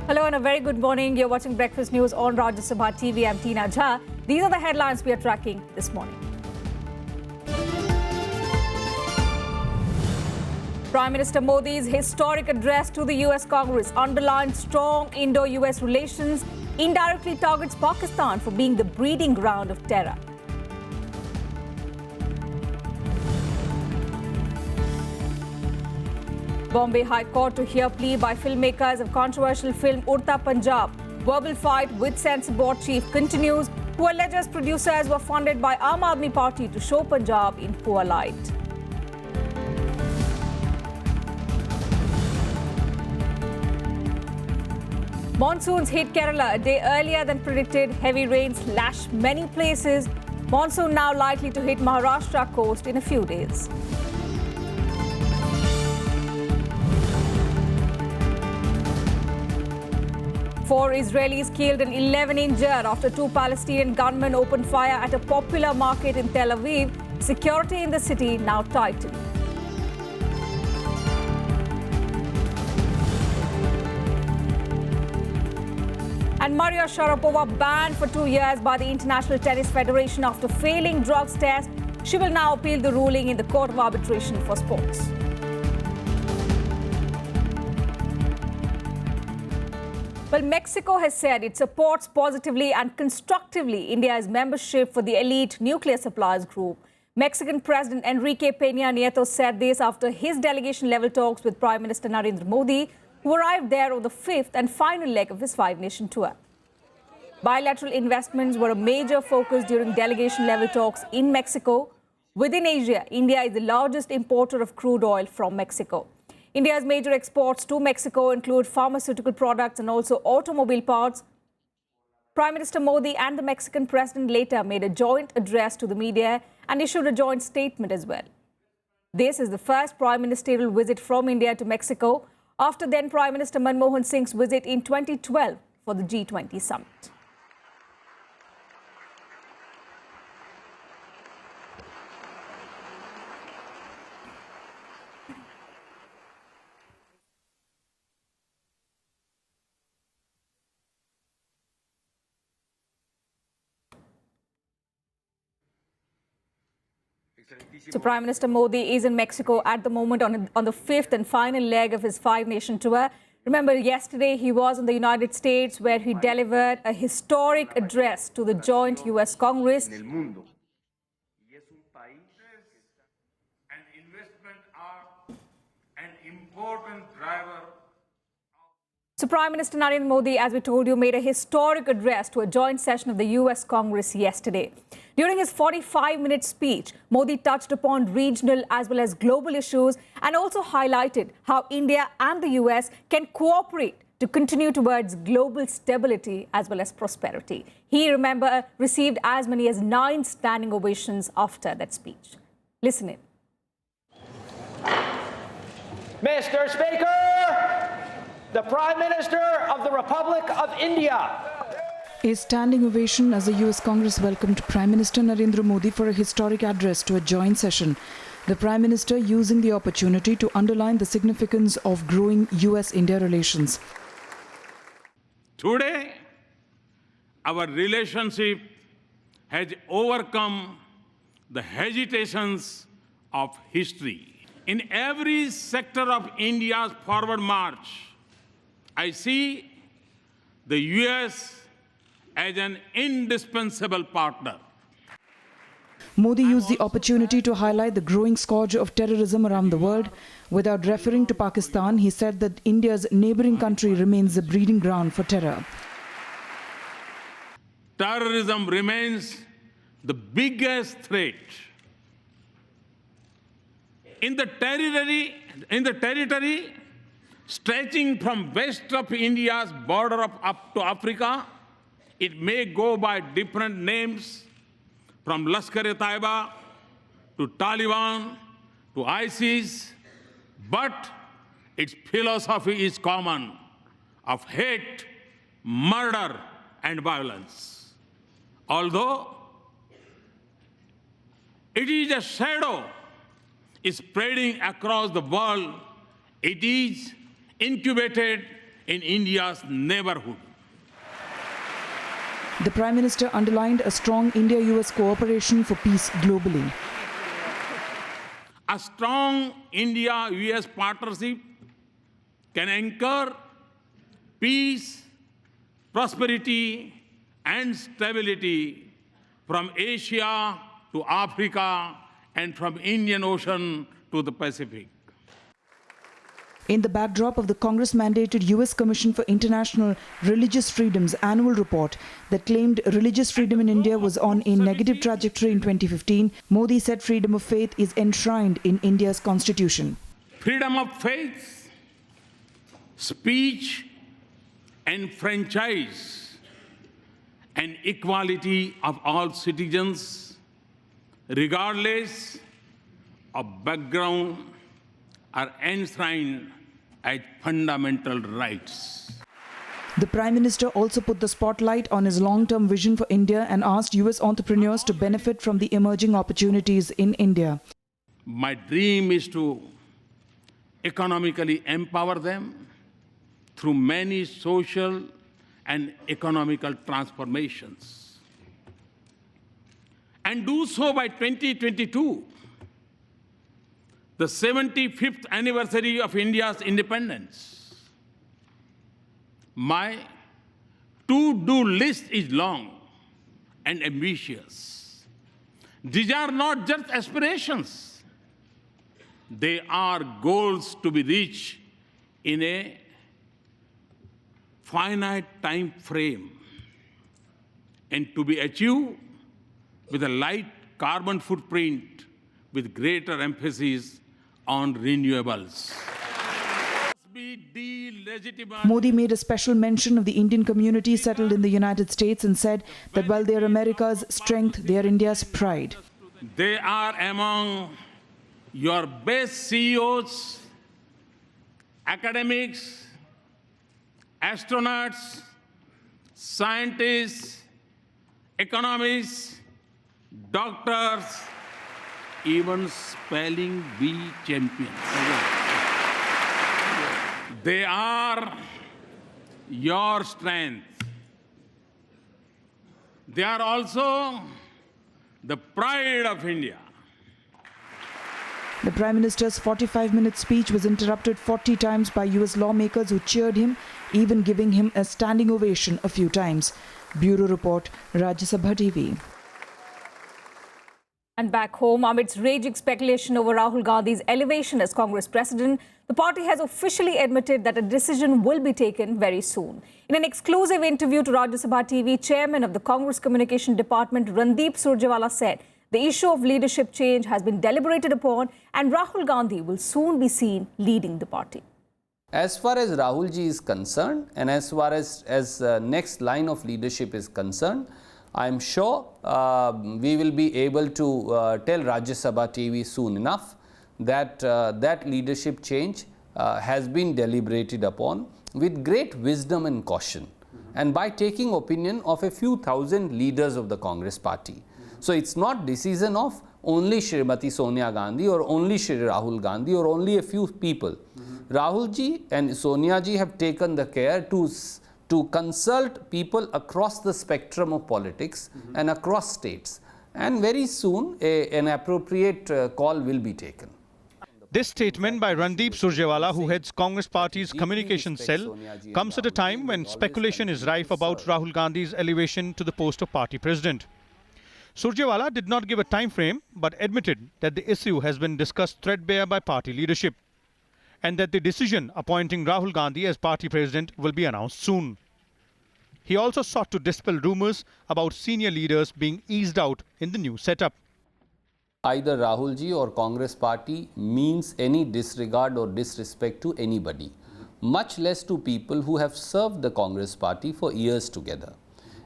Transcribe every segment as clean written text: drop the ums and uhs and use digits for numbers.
Hello and a very good morning. You're watching Breakfast News on Rajya Sabha TV. I'm Tina Jha. These are the headlines we are tracking this morning. Prime Minister Modi's historic address to the US Congress underlined strong Indo-US relations, indirectly targets Pakistan for being the breeding ground of terror. Bombay High Court to hear plea by filmmakers of controversial film Urta Punjab. Verbal fight with Censor Board chief continues, who alleges producers were funded by Aam Aadmi Party to show Punjab in poor light. Monsoons hit Kerala a day earlier than predicted. Heavy rains lash many places. Monsoon now likely to hit Maharashtra coast in a few days. Four Israelis killed and 11 injured after two Palestinian gunmen opened fire at a popular market in Tel Aviv. Security in the city now tightened. And Maria Sharapova banned for 2 years by the International Tennis Federation after failing drugs test. She will now appeal the ruling in the Court of Arbitration for Sports. Well, Mexico has said it supports positively and constructively India's membership for the elite nuclear suppliers group. Mexican President Enrique Peña Nieto said this after his delegation-level talks with Prime Minister Narendra Modi, who arrived there on the fifth and final leg of his five-nation tour. Bilateral investments were a major focus during delegation-level talks in Mexico. Within Asia, India is the largest importer of crude oil from Mexico. India's major exports to Mexico include pharmaceutical products and also automobile parts. Prime Minister Modi and the Mexican president later made a joint address to the media and issued a joint statement as well. This is the first prime ministerial visit from India to Mexico after then Prime Minister Manmohan Singh's visit in 2012 for the G20 summit. So Prime Minister Modi is in Mexico at the moment on the fifth and final leg of his five-nation tour. Remember, yesterday he was in the United States where he delivered a historic address to the joint US Congress. So Prime Minister Narendra Modi, as we told you, made a historic address to a joint session of the US Congress yesterday. During his 45-minute speech, Modi touched upon regional as well as global issues and also highlighted how India and the US can cooperate to continue towards global stability as well as prosperity. He, remember, received as many as 9 standing ovations after that speech. Listen in. Mr. Speaker, the Prime Minister of the Republic of India. A standing ovation as the US Congress welcomed Prime Minister Narendra Modi for a historic address to a joint session. The Prime Minister using the opportunity to underline the significance of growing US-India relations. Today, our relationship has overcome the hesitations of history. In every sector of India's forward march, I see the US as an indispensable partner. Modi used the opportunity to highlight the growing scourge of terrorism around the world. Without referring to Pakistan, he said that India's neighboring country remains a breeding ground for terror. Terrorism remains the biggest threat. In the territory stretching from west of India's border up to Africa, it may go by different names, from Lashkar-e-Taiba to Taliban to ISIS, but its philosophy is common, of hate, murder, and violence. Although it is a shadow spreading across the world, it is incubated in India's neighborhood. The Prime Minister underlined a strong India-US cooperation for peace globally. A strong India-US partnership can anchor peace, prosperity, and stability from Asia to Africa and from Indian Ocean to the Pacific. In the backdrop of the Congress-mandated US Commission for International Religious Freedom's annual report that claimed religious freedom in India was on a negative trajectory in 2015, Modi said freedom of faith is enshrined in India's constitution. Freedom of faith, speech, and franchise, and equality of all citizens, regardless of background, are enshrined as fundamental rights. The Prime Minister also put the spotlight on his long-term vision for India and asked US entrepreneurs to benefit from the emerging opportunities in India. My dream is to economically empower them through many social and economical transformations, and do so by 2022. The 75th anniversary of India's independence. My to-do list is long and ambitious. These are not just aspirations. They are goals to be reached in a finite time frame and to be achieved with a light carbon footprint with greater emphasis on renewables. Modi made a special mention of the Indian community settled in the United States and said that while they are America's strength, they are India's pride. They are among your best CEOs, academics, astronauts, scientists, economists, doctors, even spelling bee champions. They are your strength. They are also the pride of India. The Prime Minister's 45-minute speech was interrupted 40 times by US lawmakers who cheered him, even giving him a standing ovation a few times. Bureau Report, Rajya Sabha TV. And back home, amidst raging speculation over Rahul Gandhi's elevation as Congress president, the party has officially admitted that a decision will be taken very soon. In an exclusive interview to Rajya Sabha TV, Chairman of the Congress Communication Department, Randeep Surjewala, said the issue of leadership change has been deliberated upon and Rahul Gandhi will soon be seen leading the party. As far as Rahul ji is concerned and as far as next line of leadership is concerned, I am sure we will be able to tell Rajya Sabha TV soon enough that that leadership change has been deliberated upon with great wisdom and caution, and by taking opinion of a few thousand leaders of the Congress party. So it's not decision of only Srimati Sonia Gandhi or only Shri Rahul Gandhi or only a few people. Rahul ji and Sonia ji have taken the care to consult people across the spectrum of politics and across states, and very soon an appropriate call will be taken. This statement by Randeep Surjewala, who heads Congress Party's communications cell, comes at a time when speculation is rife about Rahul Gandhi's elevation to the post of party president. Surjewala did not give a time frame but admitted that the issue has been discussed threadbare by party leadership and that the decision appointing Rahul Gandhi as party president will be announced soon. He also sought to dispel rumors about senior leaders being eased out in the new setup. Either Rahul ji or Congress party means any disregard or disrespect to anybody, much less to people who have served the Congress party for years together.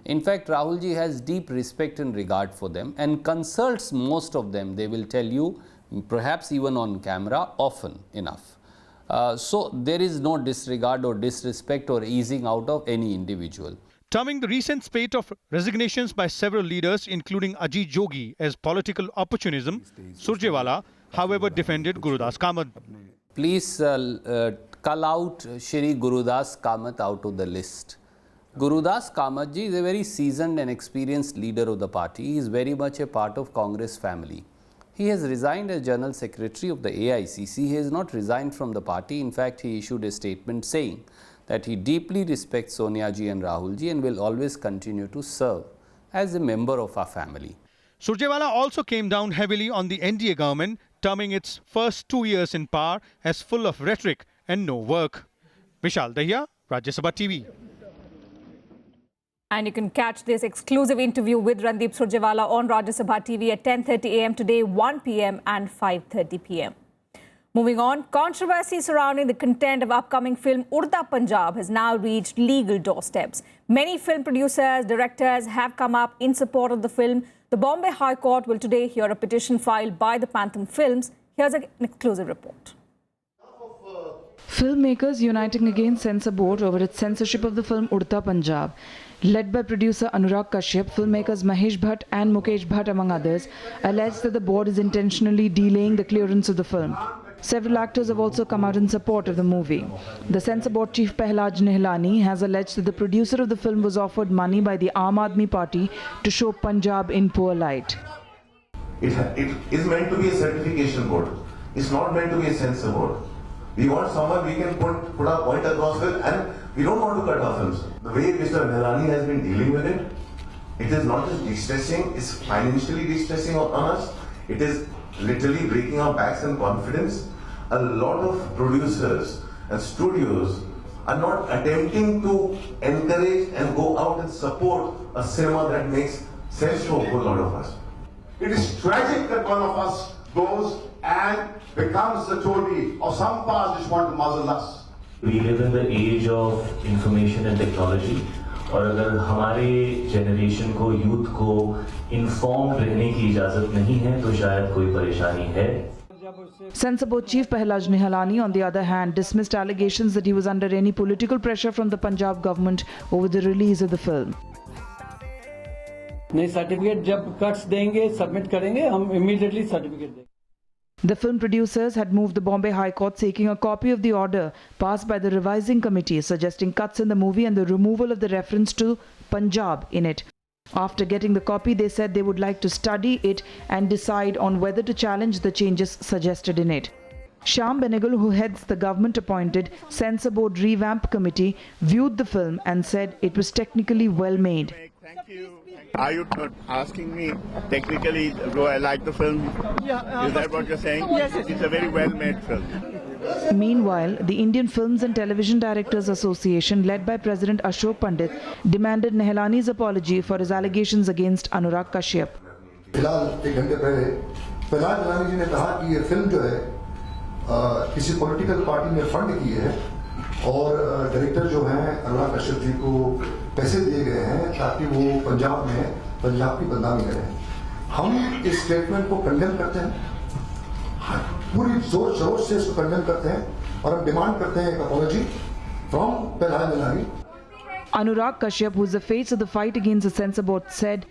In fact, Rahul ji has deep respect and regard for them and consults most of them, they will tell you, perhaps even on camera, often enough. So there is no disregard or disrespect or easing out of any individual. Terming the recent spate of resignations by several leaders, including Ajit Jogi, as political opportunism, Surjewala, however, defended Gurudas Kamad. Please cull out Shri Gurudas Kamath out of the list. Gurudas Kamath ji is a very seasoned and experienced leader of the party. He is very much a part of Congress family. He has resigned as General Secretary of the AICC. He has not resigned from the party. In fact, he issued a statement saying that he deeply respects Sonia ji and Rahul ji and will always continue to serve as a member of our family. Surjewala also came down heavily on the NDA government, terming its first 2 years in power as full of rhetoric and no work. Vishal Dahiya, Rajya Sabha TV. And you can catch this exclusive interview with Randeep Surjewala on Rajya Sabha TV at 10:30 a.m. today, 1 p.m. and 5:30 p.m. Moving on, controversy surrounding the content of upcoming film Urta Punjab has now reached legal doorsteps. Many film producers, directors have come up in support of the film. The Bombay High Court will today hear a petition filed by the Panther Films. Here's an exclusive report. Filmmakers uniting against censor board over its censorship of the film Urta Punjab. Led by producer Anurag Kashyap, filmmakers Mahesh Bhatt and Mukesh Bhatt, among others, allege that the board is intentionally delaying the clearance of the film. Several actors have also come out in support of the movie. The censor board chief Prahlad Nihlani has alleged that the producer of the film was offered money by the Aam Aadmi Party to show Punjab in poor light. It is meant to be a certification board. It's not meant to be a censor board. We want someone we can put our point across with, and we don't want to cut our films. The way Mr. Nihlani has been dealing with it, it is not just distressing, it's financially distressing on us. It is literally breaking our backs and confidence. A lot of producers and studios are not attempting to encourage and go out and support a cinema that makes sense to a whole lot of us. It is tragic that one of us goes and becomes the toady of some powers which want to muzzle us. We live in the age of information and technology. और अगर हमारे generation को, youth को inform रहने की इजाजत नहीं है तो शायद कोई परेशानी है. Censor board chief Prahlad Nihlani, on the other hand, dismissed allegations that he was under any political pressure from the Punjab government over the release of the film. नहीं, सर्टिफिकेट जब कट्स देंगे, सबमिट करेंगे, हम immediately certificate देंगे. The film producers had moved the Bombay High Court seeking a copy of the order passed by the revising committee suggesting cuts in the movie and the removal of the reference to Punjab in it. After getting the copy, they said they would like to study it and decide on whether to challenge the changes suggested in it. Shyam Benegal, who heads the government-appointed Censor Board Revamp Committee, viewed the film and said it was technically well made. Thank you. Are you asking me technically, do I like the film? Yeah. Is that what you're saying? Yes. It's a very well-made film. Meanwhile, the Indian Films and Television Directors Association, led by President Ashok Pandit, demanded Nihlani's apology for his allegations against Anurag Kashyap. फिलहाल एक घंटे पहले प्रहलाद निह्लानी जी ने कहा कि ये film जो है किसी पॉलिटिकल पार्टी ने फंड की है और डायरेक्टर जो हैं अनुराग कश्यप जी को पैसे दिए गए हैं ताकि वो पंजाब में पंजाब की बदनामी करें. हम इस स्टेटमेंट को कंडेम करते हैं, पूरी जोर शोर से इसको कंडेम करते हैं और हम डिमांड करते हैं एक apology from Prahlad Nihalani. Anurag Kashyap, who is the face of the fight against the censor board, said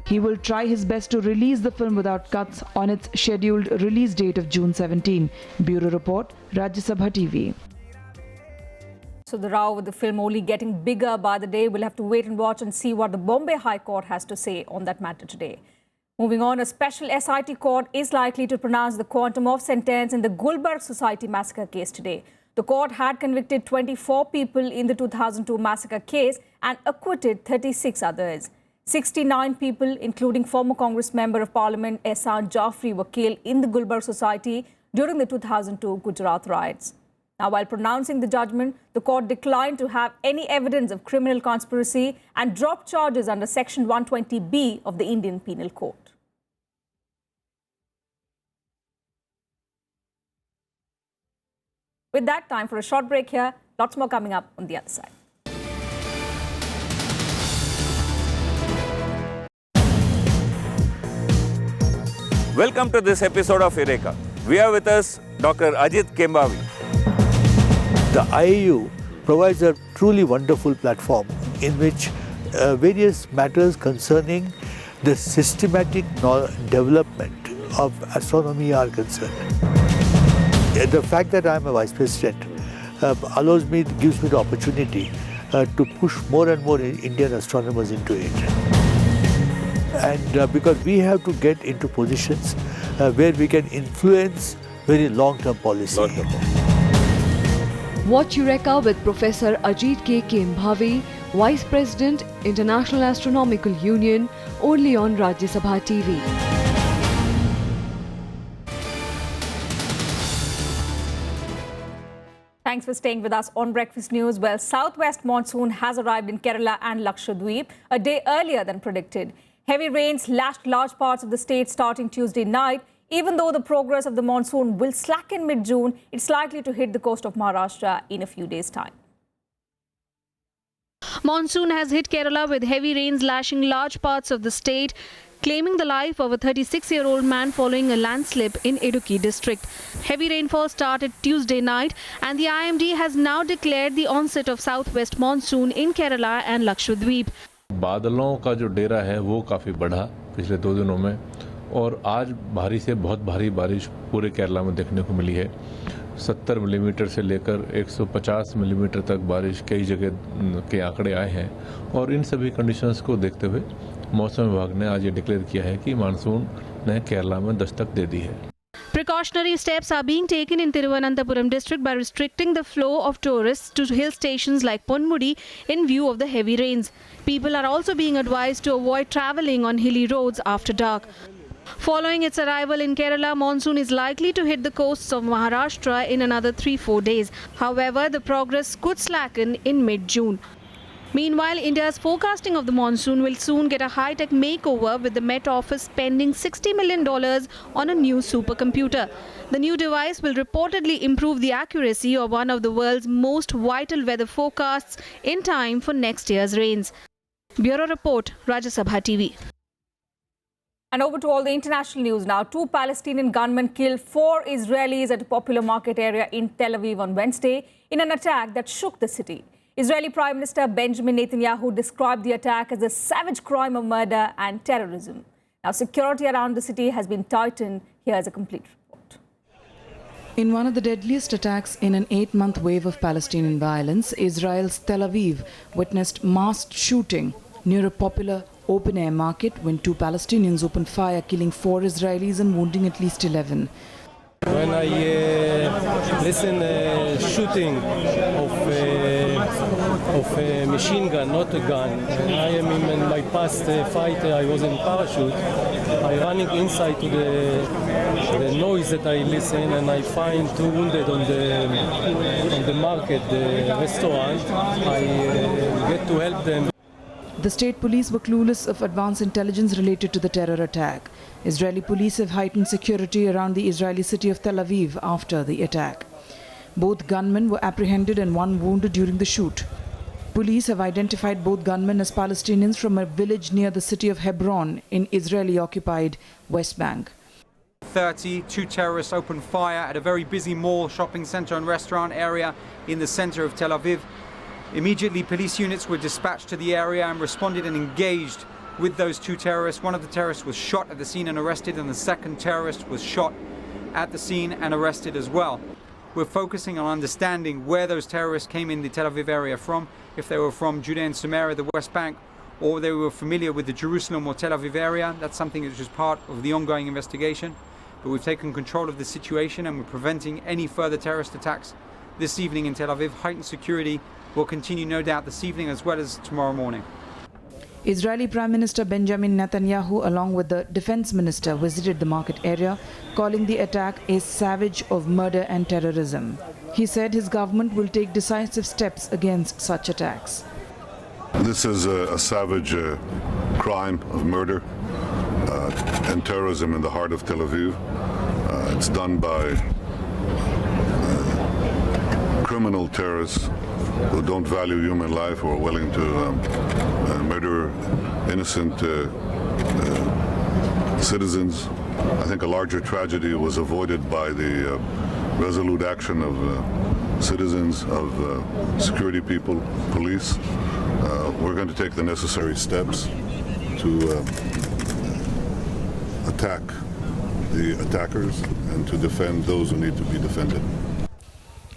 he will try his best to release the film without cuts on its scheduled release date of June 17. Bureau Report, Rajya Sabha TV. So the row with the film only getting bigger by the day. We'll have to wait and watch and see what the Bombay High Court has to say on that matter today. Moving on, a special SIT court is likely to pronounce the quantum of sentence in the Gulberg society massacre case today. The court had convicted 24 people in the 2002 massacre case and acquitted 36 others. 69 people, including former Congress Member of Parliament Ehsan Jaffrey, were killed in the Gulberg society during the 2002 Gujarat riots. Now, while pronouncing the judgment, the court declined to have any evidence of criminal conspiracy and dropped charges under Section 120B of the Indian Penal Code. With that, time for a short break here. Lots more coming up on the other side. Welcome to this episode of Eureka. We are with us Dr. Ajit Kembavi. The IAU provides a truly wonderful platform in which various matters concerning the systematic development of astronomy are concerned. The fact that I am a vice president gives me the opportunity to push more and more Indian astronomers into it. And because we have to get into positions where we can influence very long-term policy. Watch Eureka with Professor Ajit K. Kembhave, Vice President, International Astronomical Union, only on Rajya Sabha TV. Thanks for staying with us on Breakfast News. Well, southwest monsoon has arrived in Kerala and Lakshadweep a day earlier than predicted. Heavy rains lashed large parts of the state starting Tuesday night. Even though the progress of the monsoon will slacken mid-June, it's likely to hit the coast of Maharashtra in a few days' time. Monsoon has hit Kerala with heavy rains lashing large parts of the state, claiming the life of a 36-year-old man following a landslip in Idukki district. Heavy rainfall started Tuesday night and the IMD has now declared the onset of southwest monsoon in Kerala and Lakshadweep. बादलों का जो डेरा है वो काफ़ी बढ़ा पिछले 2 दिनों में और आज भारी से बहुत भारी बारिश पूरे केरला में देखने को मिली है। 70 मिलीमीटर से लेकर 150 मिलीमीटर तक बारिश कई जगह के आंकड़े आए हैं और इन सभी कंडीशंस को देखते हुए मौसम विभाग ने आज ये डिक्लेयर किया है कि मानसून ने केरला में दस्तक दे दी है। Precautionary steps are being taken in Thiruvananthapuram district by restricting the flow of tourists to hill stations like Ponmudi in view of the heavy rains. People are also being advised to avoid travelling on hilly roads after dark. Following its arrival in Kerala, monsoon is likely to hit the coasts of Maharashtra in another 3-4 days. However, the progress could slacken in mid-June. Meanwhile, India's forecasting of the monsoon will soon get a high-tech makeover with the Met Office spending $60 million on a new supercomputer. The new device will reportedly improve the accuracy of one of the world's most vital weather forecasts in time for next year's rains. Bureau Report, Rajya Sabha TV. And over to all the international news now. 2 Palestinian gunmen killed 4 Israelis at a popular market area in Tel Aviv on Wednesday in an attack that shook the city. Israeli Prime Minister Benjamin Netanyahu described the attack as a savage crime of murder and terrorism. Now, security around the city has been tightened. Here's a complete report. In one of the deadliest attacks in an 8-month wave of Palestinian violence, Israel's Tel Aviv witnessed massed shooting near a popular open-air market when 2 Palestinians opened fire, killing 4 Israelis and wounding at least 11. When I listen shooting of a machine gun, not a gun, I am in my past fight, I was in parachute. I running inside to the noise that I listen, and I find 2 wounded on the market, the restaurant. I get to help them. The state police were clueless of advance intelligence related to the terror attack. Israeli police have heightened security around the Israeli city of Tel Aviv after the attack. Both gunmen were apprehended and 1 wounded during the shoot. Police have identified both gunmen as Palestinians from a village near the city of Hebron in Israeli-occupied West Bank. 2 terrorists opened fire at a very busy mall, shopping center and restaurant area in the center of Tel Aviv. Immediately, police units were dispatched to the area and responded and engaged with those 2 terrorists. One of the terrorists was shot at the scene and arrested, and the second terrorist was shot at the scene and arrested as well. We're focusing on understanding where those terrorists came in the Tel Aviv area from, if they were from Judea and Samaria, the West Bank, or they were familiar with the Jerusalem or Tel Aviv area. That's something which is part of the ongoing investigation. But we've taken control of the situation and we're preventing any further terrorist attacks this evening in Tel Aviv. Heightened security will continue no doubt this evening as well as tomorrow morning. Israeli Prime Minister Benjamin Netanyahu, along with the Defense Minister, visited the market area, calling the attack a savage of murder and terrorism. He said his government will take decisive steps against such attacks. This is a savage crime of murder and terrorism in the heart of Tel Aviv. It's done by criminal terrorists who don't value human life, who are willing to murder innocent citizens. I think a larger tragedy was avoided by the resolute action of citizens, of security people, police. We're going to take the necessary steps to attack the attackers and to defend those who need to be defended.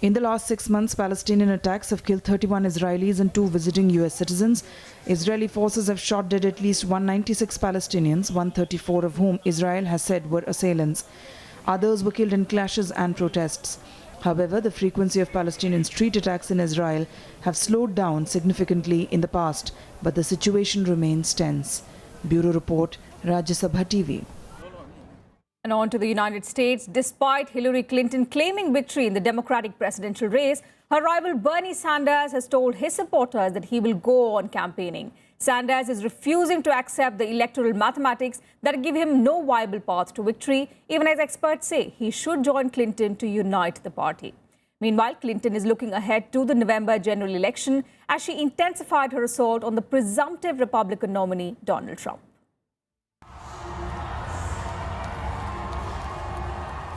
In the last 6 months, Palestinian attacks have killed 31 Israelis and 2 visiting US citizens. Israeli forces have shot dead at least 196 Palestinians, 134 of whom Israel has said were assailants. Others were killed in clashes and protests. However, the frequency of Palestinian street attacks in Israel have slowed down significantly in the past, but the situation remains tense. Bureau Report, Rajya Sabha TV. And on to the United States. Despite Hillary Clinton claiming victory in the Democratic presidential race, her rival Bernie Sanders has told his supporters that he will go on campaigning. Sanders is refusing to accept the electoral mathematics that give him no viable path to victory, even as experts say he should join Clinton to unite the party. Meanwhile, Clinton is looking ahead to the November general election as she intensified her assault on the presumptive Republican nominee, Donald Trump.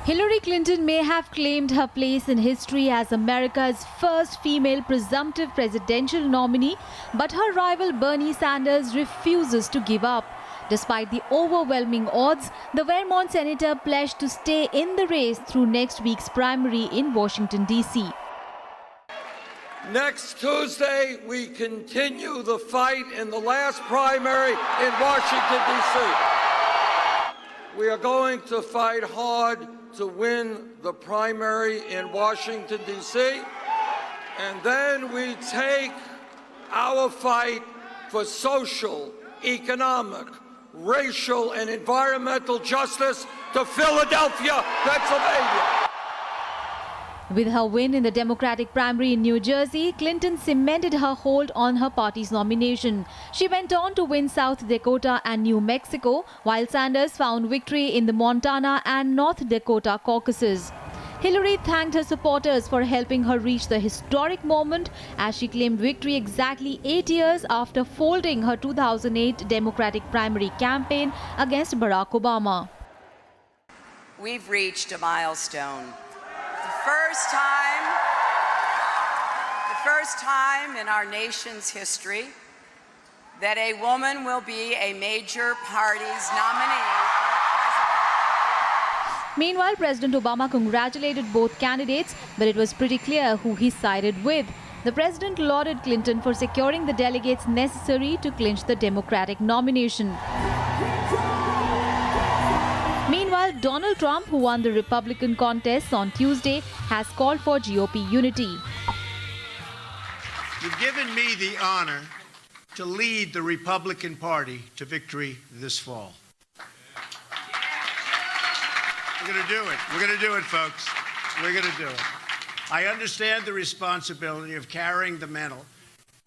Hillary Clinton may have claimed her place in history as America's first female presumptive presidential nominee, but her rival Bernie Sanders refuses to give up. Despite the overwhelming odds, the Vermont senator pledged to stay in the race through next week's primary in Washington, D.C. Next Tuesday, we continue the fight in the last primary in Washington, D.C. We are going to fight hard to win the primary in Washington, D.C., and then we take our fight for social, economic, racial, and environmental justice to Philadelphia, Pennsylvania. With her win in the Democratic primary in New Jersey, Clinton cemented her hold on her party's nomination. She went on to win South Dakota and New Mexico, while Sanders found victory in the Montana and North Dakota caucuses. Hillary thanked her supporters for helping her reach the historic moment as she claimed victory exactly 8 years after folding her 2008 Democratic primary campaign against Barack Obama. We've reached a milestone. The first time in our nation's history that a woman will be a major party's nominee. Meanwhile, President Obama congratulated both candidates, but it was pretty clear who he sided with. The president lauded Clinton for securing the delegates necessary to clinch the Democratic nomination. Meanwhile, Donald Trump, who won the Republican contest on Tuesday, has called for GOP unity. You've given me the honor to lead the Republican Party to victory this fall. We're going to do it. We're going to do it, folks. We're going to do it. I understand the responsibility of carrying the mantle,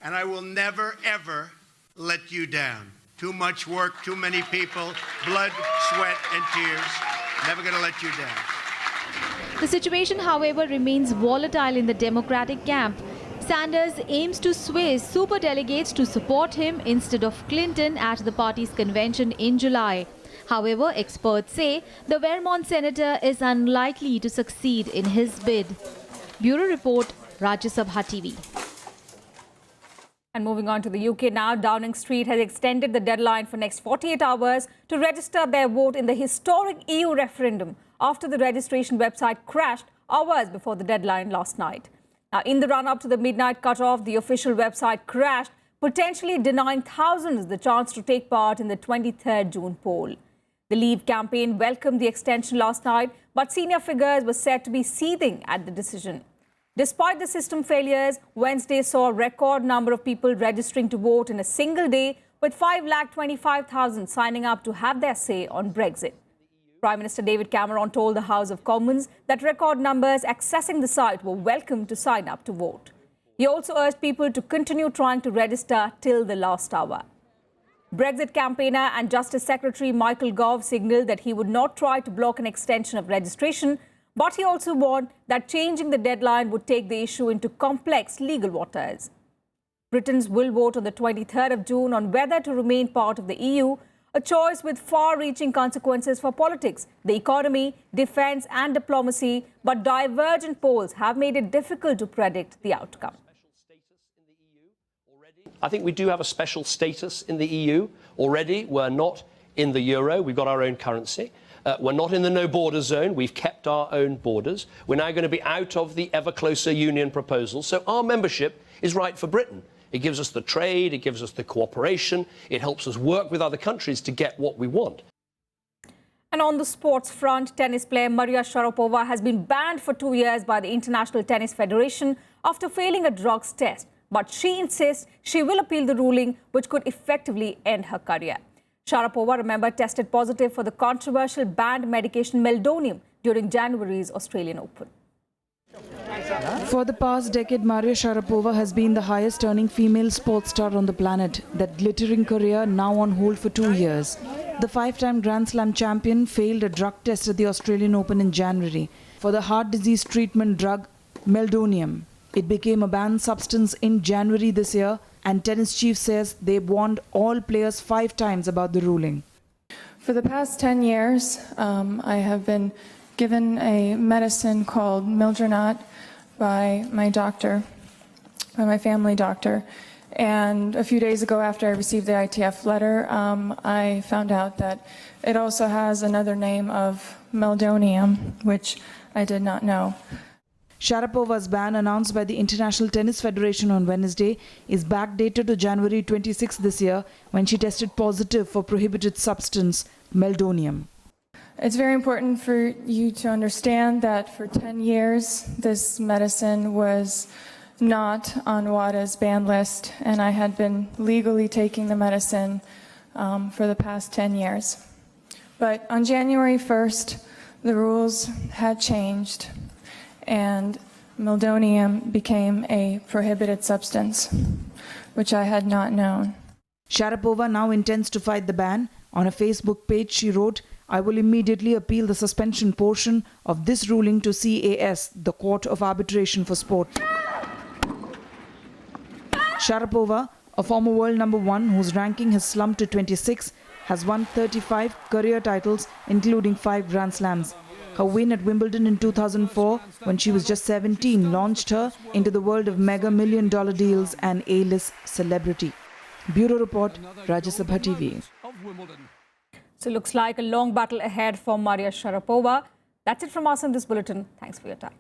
and I will never, ever let you down. Too much work, too many people, blood, sweat, and tears. Never going to let you down. The situation, however, remains volatile in the Democratic camp. Sanders aims to sway superdelegates to support him instead of Clinton at the party's convention in July. However, experts say the Vermont senator is unlikely to succeed in his bid. Bureau Report, Rajya Sabha TV. And moving on to the UK now, Downing Street has extended the deadline for next 48 hours to register their vote in the historic EU referendum after the registration website crashed hours before the deadline last night. Now, in the run-up to the midnight cutoff, the official website crashed, potentially denying thousands the chance to take part in the 23rd June poll. The Leave campaign welcomed the extension last night, but senior figures were said to be seething at the decision. Despite the system failures, Wednesday saw a record number of people registering to vote in a single day, with 525,000 signing up to have their say on Brexit. Prime Minister David Cameron told the House of Commons that record numbers accessing the site were welcome to sign up to vote. He also urged people to continue trying to register till the last hour. Brexit campaigner and Justice Secretary Michael Gove signalled that he would not try to block an extension of registration, but he also warned that changing the deadline would take the issue into complex legal waters. Britons will vote on the 23rd of June on whether to remain part of the EU, a choice with far-reaching consequences for politics, the economy, defence and diplomacy, but divergent polls have made it difficult to predict the outcome. I think we do have a special status in the EU already. We're not in the euro. We've got our own currency. We're not in the no border zone. We've kept our own borders. We're now going to be out of the ever closer union proposal. So our membership is right for Britain. It gives us the trade, it gives us the cooperation, it helps us work with other countries to get what we want. And on the sports front, tennis player Maria Sharapova has been banned for 2 years by the International Tennis Federation after failing a drugs test. But she insists she will appeal the ruling, which could effectively end her career. Sharapova, remember, tested positive for the controversial banned medication meldonium during January's Australian Open. For the past decade, Maria Sharapova has been the highest earning female sports star on the planet. That glittering career now on hold for 2 years. The five-time Grand Slam champion failed a drug test at the Australian Open in January for the heart disease treatment drug meldonium. It became a banned substance in January this year, and tennis chief says they warned all players 5 times about the ruling. For the past 10 years, I have been given a medicine called Mildronate by my doctor, by my family doctor. And a few days ago, after I received the ITF letter, I found out that it also has another name of meldonium, which I did not know. Sharapova's ban, announced by the International Tennis Federation on Wednesday, is backdated to January 26 this year, when she tested positive for prohibited substance meldonium. It's very important for you to understand that for 10 years, this medicine was not on WADA's ban list, and I had been legally taking the medicine for the past 10 years. But on January 1st, the rules had changed, and meldonium became a prohibited substance, which I had not known. Sharapova now intends to fight the ban. On a Facebook page, she wrote, "I will immediately appeal the suspension portion of this ruling to CAS, the Court of Arbitration for Sport." Sharapova, a former world number 1 whose ranking has slumped to 26, has won 35 career titles, including 5 Grand Slams. Her win at Wimbledon in 2004, when she was just 17, launched her into the world of mega million-dollar deals and A-list celebrity. Bureau Report, Rajya Sabha TV. So looks like a long battle ahead for Maria Sharapova. That's it from us in this bulletin. Thanks for your time.